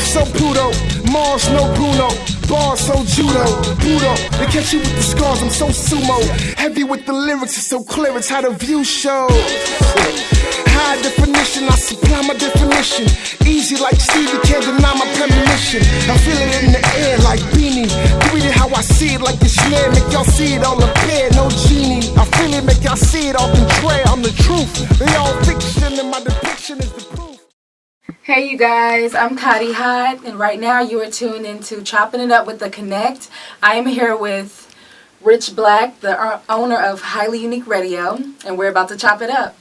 so Pluto, Mars, no Bruno. Bars so judo, Budo. They catch you with the scars, I'm so sumo. Heavy with the lyrics, it's so clear, it's how the view shows. High definition, I supply my definition. Easy like Stevie, can't deny my premonition. I feel it in the air like Beanie. Read it how I see it like the snare. Make y'all see it all appear, no genie. I feel it, make y'all see it all contrary. I'm the truth, they all fiction and my depiction is the proof. Hey you guys, I'm Cotty Hot, and right now you are tuned into Chopping It Up with The Connect. I am here with Rich Black, the owner of Highly Unique Radio, and we're about to chop it up.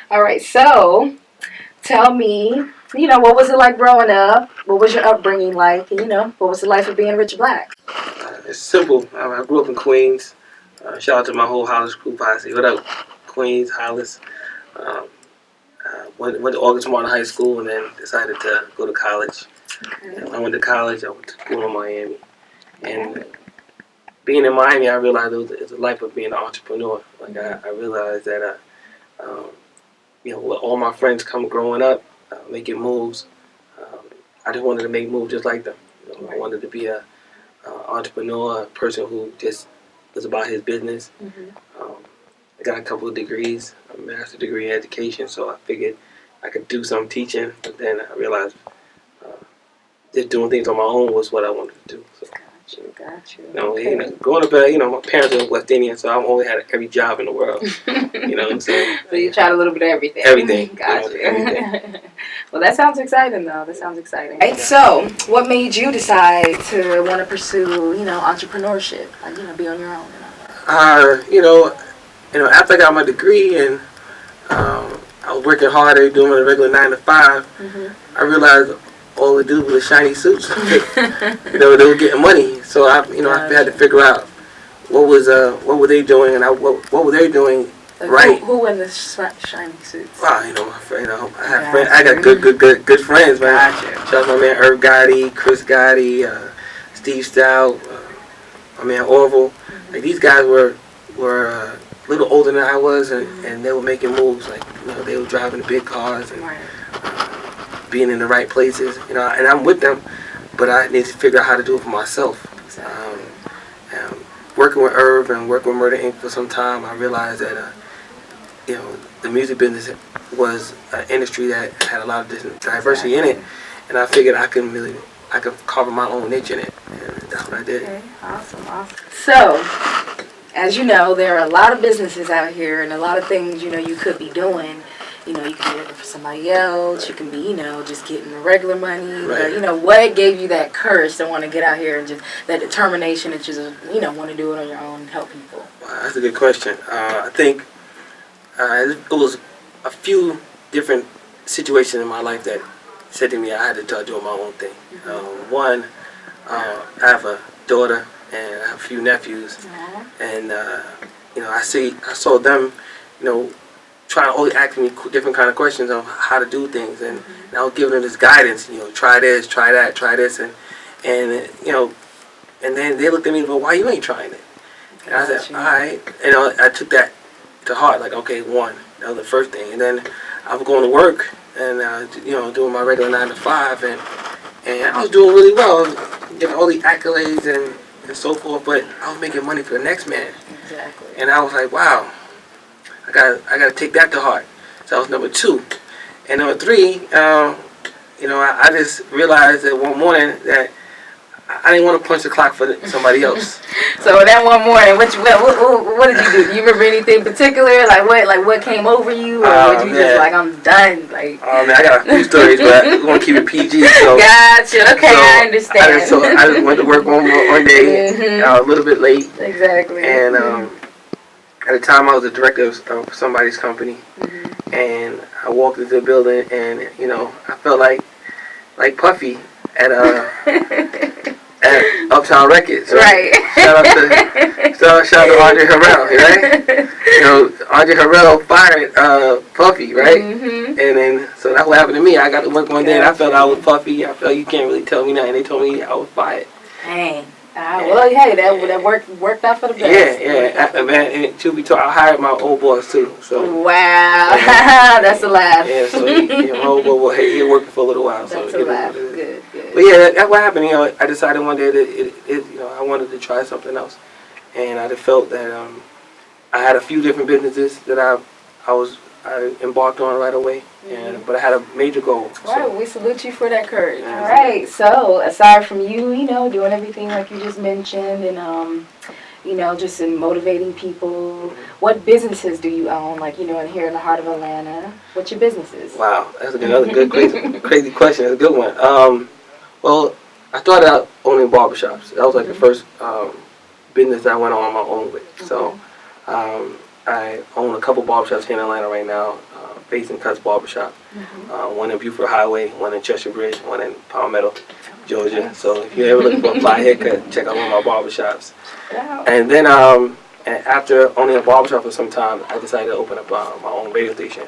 Alright, so tell me, what was it like growing up? What was your upbringing like? And, what was the life of being Rich Black? It's simple. I grew up in Queens. Shout out to my whole Hollis crew posse. What up, Queens, Hollis? Went to August Martin High School and then decided to go to college. Okay. I went to college. I went to school in Miami. And being in Miami, I realized it was a life of being an entrepreneur. Like I realized that, with all my friends growing up, making moves, I just wanted to make moves just like them. I wanted to be an entrepreneur, a person who just was about his business. I got a couple of degrees, a master's degree in education, so I figured I could do some teaching, but then I realized just doing things on my own was what I wanted to do. So, Got you. Growing up, my parents are West Indian, so I've only had every job in the world. You know what I'm saying? So you tried a little bit of everything. Everything. Got you. Everything. Well, that sounds exciting, though. That sounds exciting. Right, so what made you decide to want to pursue, entrepreneurship? Like, be on your own and all that? After I got my degree and I was working hard, doing a regular 9 to 5, I realized all they do was shiny suits. They were getting money, so I had to figure out what were they doing and what were they doing right. Who in the shiny suits? Wow, my friend. I have friends. I got good friends, man. Gotcha. Shout out to my man Irv Gotti, Chris Gotti, Steve Stout, my man Orville. Like these guys were a little older than I was, and they were making moves. Like they were driving the big cars and being in the right places. And I'm with them, but I need to figure out how to do it for myself. Exactly. Working with Irv and working with Murder Inc. for some time, I realized that the music business was an industry that had a lot of different diversity in it, and I figured I could carve my own niche in it, and that's what I did. Okay, awesome. So, as you know, there are a lot of businesses out here and a lot of things, you could be doing. You can be working for somebody else. You can be, just getting the regular money. Right. But, what gave you that courage to want to get out here and just that determination that you just, want to do it on your own and help people? That's a good question. I think it was a few different situations in my life that said to me I had to start doing my own thing. One, I have a daughter and I have a few nephews, and I saw them, trying to always ask me different kind of questions on how to do things, and I was giving them this guidance, try this, try that, try this, and then they looked at me and go, why you ain't trying it? And I said, all right, and I took that to heart, like, okay, one, that was the first thing, and then I was going to work and doing my regular 9 to 5, and I was doing really well, getting all the accolades and so forth, but I was making money for the next man. Exactly. And I was like, wow, I gotta take that to heart. So that was number 2. And number 3, I just realized that one morning that I didn't want to punch the clock for somebody else. So that one morning, what did you do? Do you remember anything particular? Like what came over you, or was you just like, I'm done? Like, oh man, I got a few stories, but we want to keep it PG. So, gotcha. Okay, so I understand. I just went to work one day. I was a little bit late. Exactly. And at the time, I was the director of somebody's company, and I walked into the building, and I felt like Puffy at Uptown Records, right? Shout out to Andre Harrell, right? Andre Harrell fired Puffy, right? And then so that's what happened to me. I got to work one day, and I felt I was Puffy. I felt you can't really tell me nothing. They told me I was fired. Dang. Well, hey, that worked out for the best. Man, and to be told, I hired my old boss too. So wow, that's a laugh. Yeah, so my old boss, he worked for a little while. That's so a laugh. Good. But yeah, that's what happened. I decided one day that I wanted to try something else, and I just felt that I had a few different businesses that I embarked on right away, but I had a major goal. All right, we salute you for that courage. All right, so aside from you, doing everything like you just mentioned, and just in motivating people, what businesses do you own? Like, here in the heart of Atlanta, what's your businesses? Wow, that's another good crazy question. That's a good one. Well, I started out owning barbershops. That was like the first business that I went on my own with. So I own a couple barbershops here in Atlanta right now. Face and Cuts Barbershop. One in Buford Highway, one in Cheshire Bridge, one in Palmetto, Georgia. So if you're ever looking for a fly haircut, check out one of my barbershops. Wow. And then after owning a barbershop for some time, I decided to open up my own radio station.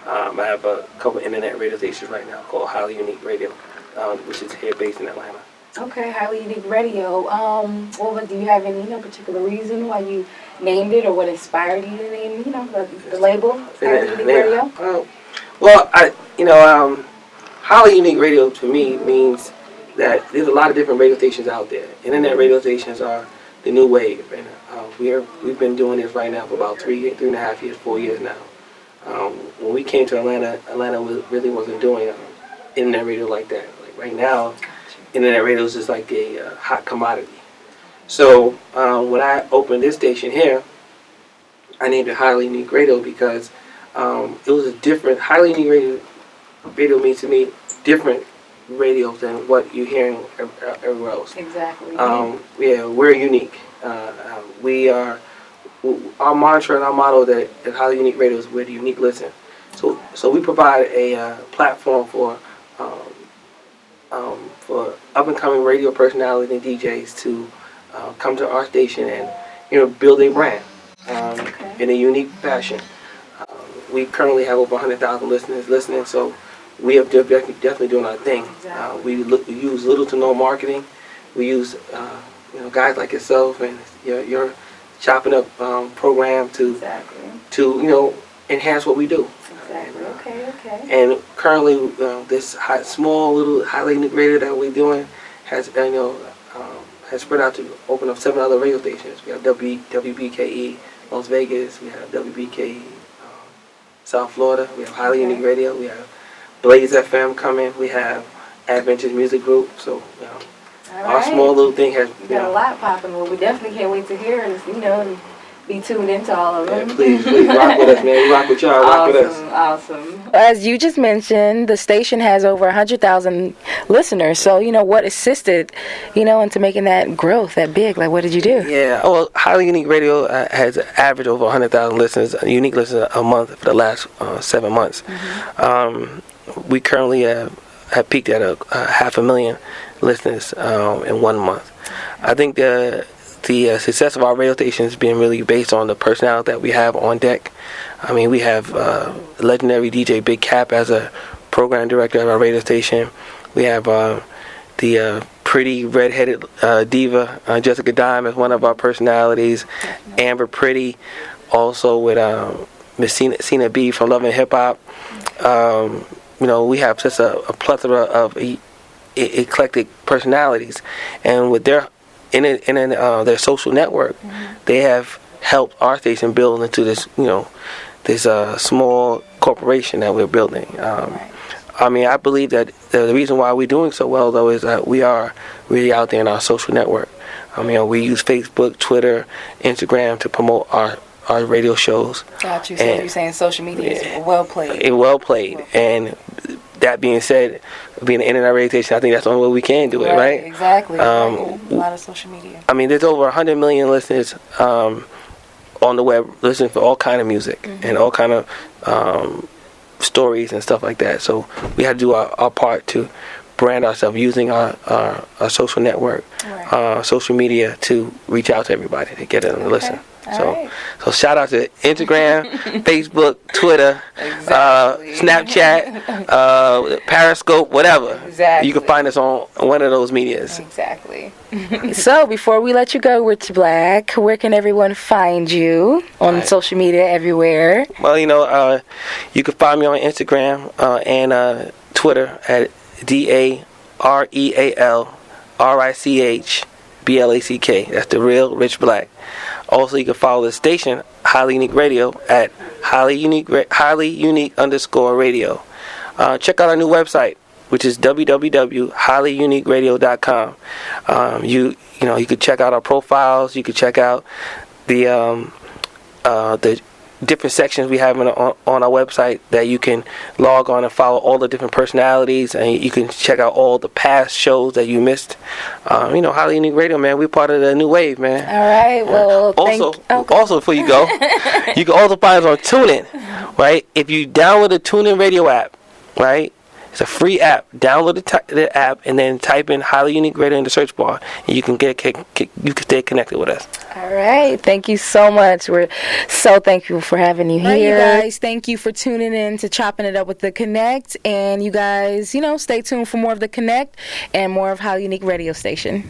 I have a couple internet radio stations right now called Highly Unique Radio, which is here based in Atlanta. Okay, Highly Unique Radio. Well, do you have any particular reason why you named it, or what inspired you to name the label Highly Unique Radio? Well, Highly Unique Radio to me means that there's a lot of different radio stations out there. Internet radio stations are the new wave, and we've been doing this right now for about 3.5 years, 4 years now. When we came to Atlanta really wasn't doing internet radio like that. Like right now, internet radio is just like a hot commodity. So when I opened this station here, I named it Highly Unique Radio because it was a different. Highly Unique Radio means to me different radio than what you're hearing everywhere else. Exactly. We're unique. We are. Our mantra and our motto at Highly Unique Radio is "We're the unique listen." So we provide a platform for up and coming radio personalities and DJs to come to our station and build a brand in a unique fashion. We currently have over 100,000 listeners listening, so we are definitely doing our thing. We use little to no marketing. We use guys like yourself and your Choppin Up program to enhance what we do. Exactly. Okay. And currently, this small little highly integrated that we're doing has spread out to open up 7 other radio stations. We have WBKE Las Vegas. We have WBKE South Florida. We have Highly Unique Radio. We have Blaze FM coming. We have Adventures Music Group. So our small little thing has got a lot popping. Well, we definitely can't wait to hear and be tuned into all of them. Yeah, please rock with us, man. We rock with y'all. Rock with us. Awesome. As you just mentioned, the station has over 100,000 listeners. So, what assisted, into making that growth that big? Like, what did you do? Yeah. Well, Highly Unique Radio has averaged over 100,000 listeners, unique listeners a month for the last 7 months. We currently have peaked at 500,000 listeners in 1 month. I think the success of our radio station is being really based on the personality that we have on deck. I mean, we have legendary DJ Big Cap as a program director of our radio station. We have the pretty redheaded diva Jessica Dime as one of our personalities. Amber Pretty, also with Miss Cena B from Love and Hip Hop. We have just a plethora of eclectic personalities, and with their their social network, they have helped our station build into this, this small corporation that we're building. I mean, I believe that the reason why we're doing so well, though, is that we are really out there in our social network. I mean, we use Facebook, Twitter, Instagram to promote our radio shows. Got you. So you're saying social media is well played. Well played. And that being said, being an internet radio station, I think that's the only way we can do it, right? Exactly. A lot of social media. I mean, there's over 100 million listeners on the web listening for all kind of music and all kind of stories and stuff like that. So we had to do our part to brand ourselves using our social network, social media to reach out to everybody to get them to listen. So shout out to Instagram, Facebook, Twitter, Snapchat, Periscope, whatever. Exactly. You can find us on one of those medias. Exactly. So before we let you go, Rich Black, where can everyone find you on social media everywhere? Well, you can find me on Instagram and Twitter at DAREALRICHBLACK. That's the real Rich Black. Also, you can follow the station Highly Unique Radio at highly unique _radio. Check out our new website, which is www.highlyuniqueradio.com. You could check out our profiles. You could check out the different sections we have on our website that you can log on and follow all the different personalities, and you can check out all the past shows that you missed. Highly Unique Radio, man, we're part of the new wave, man. All right, well, also before you go, you can also find us on TuneIn, right? If you download the TuneIn Radio app, right? It's a free app. Download the app and then type in Highly Unique Radio in the search bar, and you can stay connected with us. All right. Thank you so much. We're so thankful for having you here. Right, you guys, thank you for tuning in to Chopping It Up with The Connect. And you guys, stay tuned for more of The Connect and more of Highly Unique Radio Station.